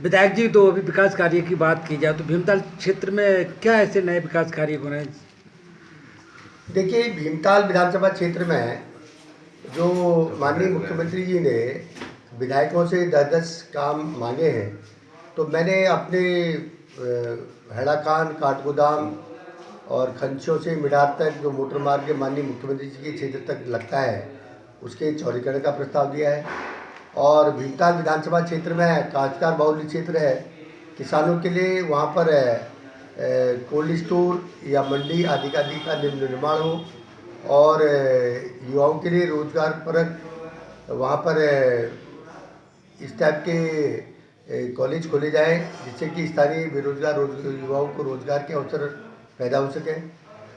विधायक जी, तो अभी विकास कार्य की बात की जाए तो भीमताल क्षेत्र में क्या ऐसे नए विकास कार्य हो रहे हैं? देखिए, भीमताल विधानसभा क्षेत्र में जो माननीय मुख्यमंत्री जी ने विधायकों से 10-10 काम मांगे हैं, तो मैंने अपने हैड़ाकान, काठगोदाम और खंचों से मिडार तक जो मोटर मार्ग माननीय मुख्यमंत्री जी के क्षेत्र तक लगता है, उसके चौड़ीकरण का प्रस्ताव दिया है। और भीमताल विधानसभा क्षेत्र में काश्तकार बाहुल्य क्षेत्र है, किसानों के लिए वहाँ पर कोल्ड स्टोर या मंडी आदि का निर्माण हो और युवाओं के लिए रोजगार परक वहाँ पर इस टाइप के कॉलेज खोले जाए, जिससे कि स्थानीय बेरोजगार युवाओं को रोजगार के अवसर पैदा हो सके।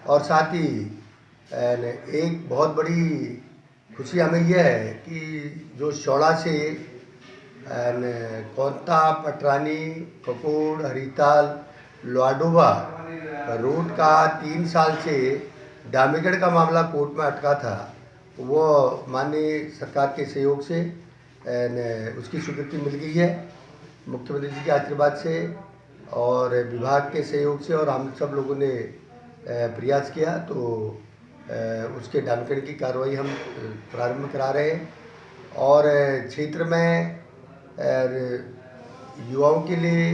और साथ ही एक बहुत बड़ी खुशी हमें यह है कि जो शौड़ा से कोंता, पटरानी, ककोड़, हरिताल, लाडोबा रोड का 3 साल से डामीगढ़ का मामला कोर्ट में अटका था, वो माननीय सरकार के सहयोग से उसकी स्वीकृति मिल गई है मुख्यमंत्री जी के आशीर्वाद से और विभाग के सहयोग से, और हम सब लोगों ने प्रयास किया तो उसके डामीकरण की कार्रवाई हम प्रारंभ करा रहे हैं। और क्षेत्र में युवाओं के लिए,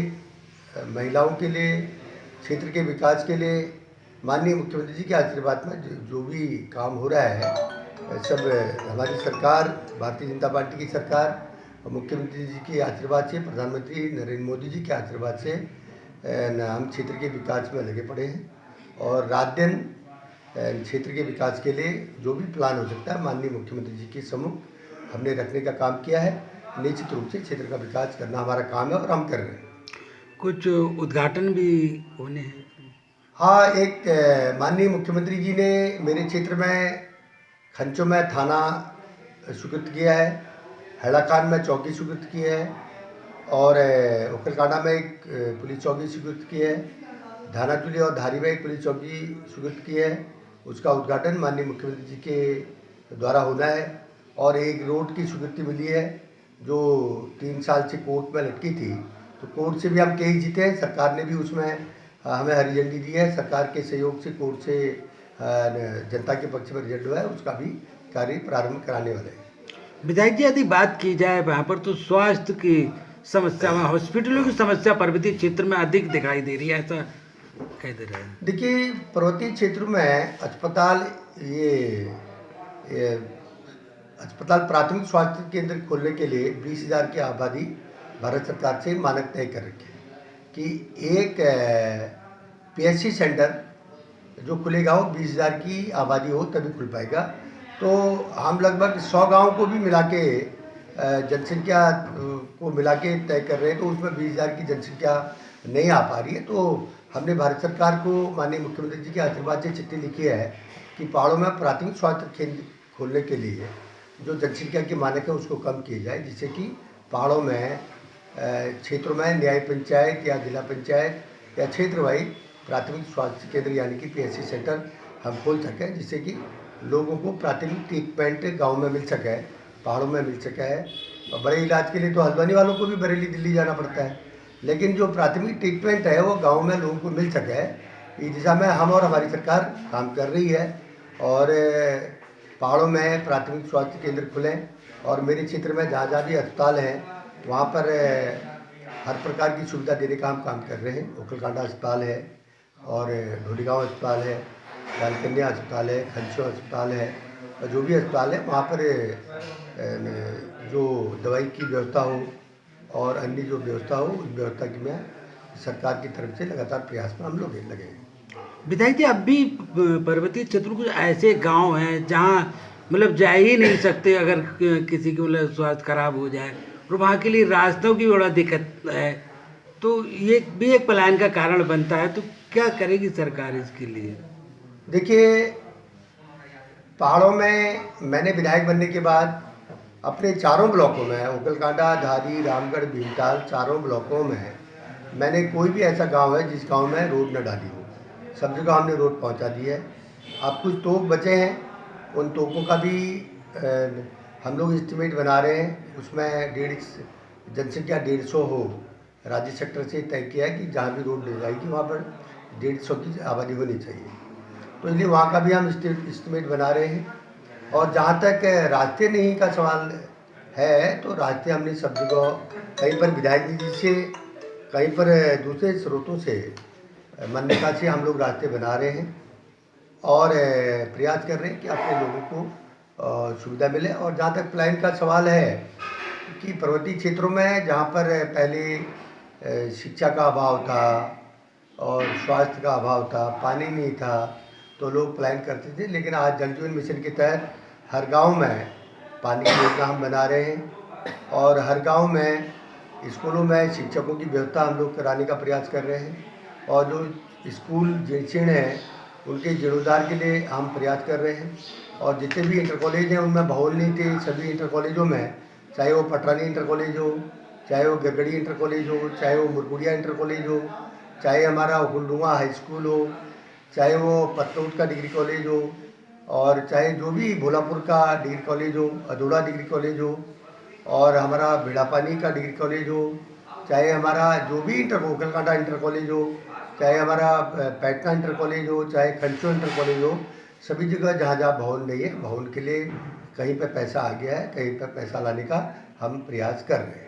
महिलाओं के लिए, क्षेत्र के विकास के लिए माननीय मुख्यमंत्री जी के आशीर्वाद में जो भी काम हो रहा है, सब हमारी सरकार, भारतीय जनता पार्टी की सरकार और मुख्यमंत्री जी के आशीर्वाद से, प्रधानमंत्री नरेंद्र मोदी जी के आशीर्वाद से हम क्षेत्र के विकास में लगे पड़े हैं। और रात दिन क्षेत्र के विकास के लिए जो भी प्लान हो सकता है माननीय मुख्यमंत्री जी के सम्मुख हमने रखने का काम किया है। निश्चित रूप से क्षेत्र का विकास करना हमारा काम है और हम कर रहे हैं। कुछ उद्घाटन भी होने हैं? हाँ, एक माननीय मुख्यमंत्री जी ने मेरे क्षेत्र में खंचों में थाना स्वीकृत किया है, हैड़ाकान में चौकी स्वीकृत की है और उखलकांडा में एक पुलिस चौकी स्वीकृत की है, धानाचुली और धारी में एक पुलिस चौकी स्वीकृत की है। उसका उद्घाटन माननीय मुख्यमंत्री जी के द्वारा होना है। और एक रोड की स्वीकृति मिली है जो 3 साल से कोर्ट में लटकी थी, तो कोर्ट से भी हम केस जीते हैं, सरकार ने भी उसमें हमें हरी झंडी दी है। सरकार के सहयोग से कोर्ट से जनता के पक्ष में रिजल्ट हुआ है, उसका भी कार्य प्रारंभ कराने वाले हैं। विधायक जी, यदि बात की जाए वहाँ पर तो स्वास्थ्य की समस्या, हॉस्पिटलों की समस्या पर्वतीय क्षेत्र में अधिक दिखाई दे रही है, ऐसा कह दे रहे हैं। देखिए, पर्वतीय क्षेत्र में अस्पताल ये अस्पताल प्राथमिक स्वास्थ्य केंद्र खोलने के लिए 20,000 की आबादी भारत सरकार से मानक तय कर रखे हैं कि एक PSC सेंटर जो खुलेगा वो 20,000 की आबादी हो तभी खुल पाएगा। तो हम लगभग 100 गाँव को भी मिला के जनसंख्या को मिला के तय कर रहे हैं, तो उसमें 20,000 की जनसंख्या नहीं आ पा रही है। तो हमने भारत सरकार को माननीय मुख्यमंत्री जी के आशीर्वाद से चिट्ठी लिखी है कि पहाड़ों में प्राथमिक स्वास्थ्य केंद्र खोलने के लिए जो जनसंख्या के मानक है उसको कम किए जाए, जिससे कि पहाड़ों में क्षेत्रों में न्याय पंचायत या जिला पंचायत या क्षेत्र वाइज प्राथमिक स्वास्थ्य केंद्र यानी कि PSC सेंटर हम खोल सकें, जिससे कि लोगों को प्राथमिक ट्रीटमेंट गांव में मिल सके, पहाड़ों में मिल सके। और बड़े इलाज के लिए तो हल्द्वानी वालों को भी बरेली दिल्ली जाना पड़ता है, लेकिन जो प्राथमिक ट्रीटमेंट है वो गाँव में लोगों को मिल सके, इस दिशा में हम और हमारी सरकार काम कर रही है। और पहाड़ों में प्राथमिक स्वास्थ्य केंद्र खुलें और मेरे क्षेत्र में जहाँ जहाँ भी अस्पताल हैं वहाँ पर हर प्रकार की सुविधा देने का हम काम कर रहे हैं। उखलकांडा अस्पताल है और ढोलीगांव अस्पताल है, लालकन्या अस्पताल है, खंचो अस्पताल है, और जो भी अस्पताल है वहाँ पर जो दवाई की व्यवस्था हो और अन्य जो व्यवस्था हो उस व्यवस्था की में सरकार की तरफ से लगातार प्रयास में हम लोग लगे हैं। विधायक जी, अब भी पर्वतीय क्षेत्र कुछ ऐसे गांव हैं जहां मतलब जा ही नहीं सकते अगर किसी की मतलब स्वास्थ्य खराब हो जाए, और वहाँ के लिए रास्तों की बड़ा दिक्कत है, तो ये भी एक पलायन का कारण बनता है। तो क्या करेगी सरकार इसके लिए? देखिए, पहाड़ों में मैंने विधायक बनने के बाद अपने चारों ब्लॉकों में, उखलकांडा, धारी, रामगढ़, भीमताल, चारों ब्लॉकों में मैंने कोई भी ऐसा गांव है जिस गांव में रोड न डाली हो, सब जगह हमने रोड पहुंचा दी है। अब कुछ तोक बचे हैं, उन तोकों का भी हम लोग एस्टिमेट बना रहे हैं, उसमें जनसंख्या 150 हो राज्य सेक्टर से तय किया है कि जहाँ भी रोड ले जाएगी वहाँ पर 150 की आबादी होनी चाहिए। तो इसलिए वहाँ का भी हम एस्टिमेट बना रहे हैं। और जहाँ तक रास्ते नहीं का सवाल है, तो रास्ते हमने सब जगह कहीं पर विधायक निधि से, कहीं पर दूसरे स्रोतों से, मनरेगा से हम लोग रास्ते बना रहे हैं और प्रयास कर रहे हैं कि अपने लोगों को सुविधा मिले। और जहाँ तक प्लान का सवाल है कि पर्वतीय क्षेत्रों में जहाँ पर पहले शिक्षा का अभाव था और स्वास्थ्य का अभाव था, पानी नहीं था, तो लोग प्लान करते थे। लेकिन आज जल जीवन मिशन के तहत हर गांव में पानी की योजना हम बना रहे हैं और हर गांव में स्कूलों में शिक्षकों की व्यवस्था हम लोग कराने का प्रयास कर रहे हैं। और जो स्कूल जीर्ण हैं उनके जीर्णोद्धार के लिए हम प्रयास कर रहे हैं। और जितने भी इंटर कॉलेज हैं उनमें भवन नहीं थे, सभी इंटर कॉलेजों में, चाहे वो पटरानी इंटर कॉलेज हो, चाहे वो गड़गड़ी इंटर कॉलेज हो, चाहे वो मुरगुड़िया इंटर कॉलेज हो, चाहे हमारा हुलडुआ हाई स्कूल हो, चाहे वो पतलौट का डिग्री कॉलेज हो, और चाहे जो भी भोलापुर का डिग्री कॉलेज हो, अधूड़ा डिग्री कॉलेज हो, और हमारा भिड़ापानी का डिग्री कॉलेज हो, चाहे हमारा जो भी गोकलकांडा इंटर कॉलेज हो, चाहे हमारा पैटना इंटर कॉलेज हो, चाहे खंचो इंटर कॉलेज हो, सभी जगह जहाँ जहाँ भवन नहीं है, भवन के लिए कहीं पर पैसा आ गया है, कहीं पर पैसा लाने का हम प्रयास कर रहे हैं।